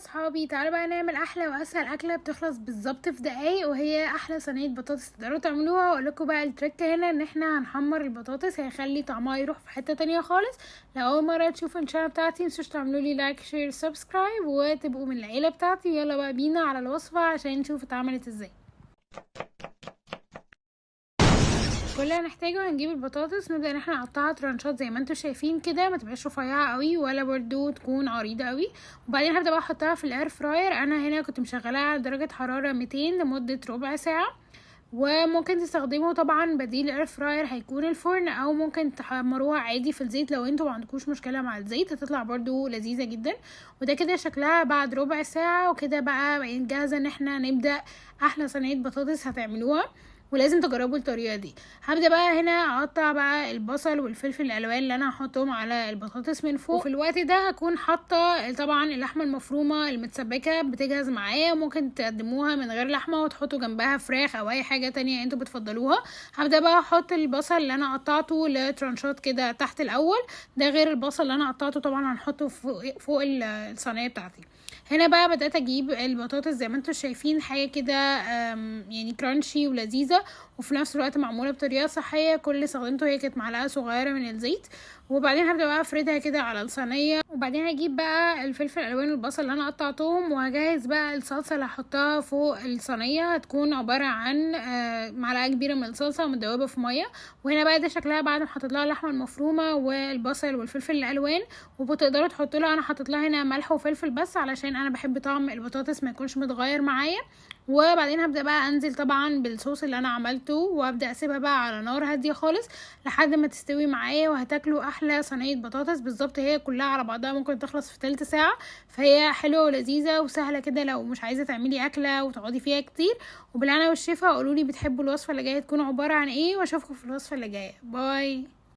صحابي، تعالوا بقى نعمل احلى واسهل اكله بتخلص بالظبط في دقايق، وهي احلى صينيه بطاطس تقدروا تعملوها. واقول لكم بقى التريك هنا ان احنا هنحمر البطاطس، هيخلي طعمها يروح في حته تانية خالص. لو اول مره تشوفوا الشانل بتاعتي متنسوش تعملوا لي لايك شير سبسكرايب وتبقوا من العيله بتاعتي. يلا بقى بينا على الوصفه عشان نشوف اتعملت ازاي. كل اللي هنحتاجه هنجيب البطاطس، نبدا ان احنا نقطعها ترانشات زي ما انتم شايفين كده، ما تبقاش رفيعه قوي ولا برضو تكون عريضه قوي. وبعدين هبدا بقى احطها في الاير فراير. انا هنا كنت مشغلاها على درجه حراره 200 لمده ربع ساعه. وممكن تستخدموا طبعا بديل اير فراير هيكون الفرن، او ممكن تحمروها عادي في الزيت لو انتوا ما عندكوش مشكله مع الزيت، هتطلع برضو لذيذه جدا. وده كده شكلها بعد ربع ساعه، وكده بقى جاهزه ان احنا نبدا احلى صينيه بطاطس هتعملوها. ولازم تجربوا الطريقه دي. هبدا بقى هنا اقطع بقى البصل والفلفل الالوان اللي انا هحطهم على البطاطس من فوق. وفي الوقت ده هكون حاطه طبعا اللحمه المفرومه المتسبكه بتجهز معايا. ممكن تقدموها من غير لحمه وتحطوا جنبها فراخ او اي حاجه تانية انتوا بتفضلوها. هبدا بقى احط البصل اللي انا قطعته لترانشات كده تحت الاول، ده غير البصل اللي انا قطعته طبعا هنحطه فوق الصينيه بتاعتي. هنا بقى بدأت اجيب البطاطس زي ما انتم شايفين، حاجة كده يعني كرانشي ولذيذة، وفي نفس الوقت معمولة بطريقة صحية. كل اللي استخدمته هي كانت معلقة صغيرة من الزيت. وبعدين هبدأ بقى افردها كده على الصينية. وبعدين هجيب بقى الفلفل الالوان والبصل اللي انا قطعتهم، وهجهز بقى الصلصة اللي هحطها فوق الصينية. هتكون عبارة عن معلقة كبيرة من الصلصة مدوبة في مية. وهنا بقى ده شكلها بعد ما حطيت لها اللحمة المفرومة والبصل والفلفل الالوان. وبتقدروا تحطوا لها، انا حطيت لها هنا ملح وفلفل بس علشان انا بحب طعم البطاطس ما يكونش متغير معايا. وبعدين هبدا بقى انزل طبعا بالصوص اللي انا عملته، وابدا اسيبها بقى على نار هاديه خالص لحد ما تستوي معايا. وهتاكلوا احلى صينيه بطاطس بالظبط. هي كلها على بعضها ممكن تخلص في تلت ساعه، فهي حلوه ولذيذه وسهله كده لو مش عايزه تعملي اكله وتقعدي فيها كتير. وبالهنا والشفا. قولوا لي بتحبوا الوصفه اللي جايه تكون عباره عن ايه، واشوفكم في الوصفه اللي جايه. باي.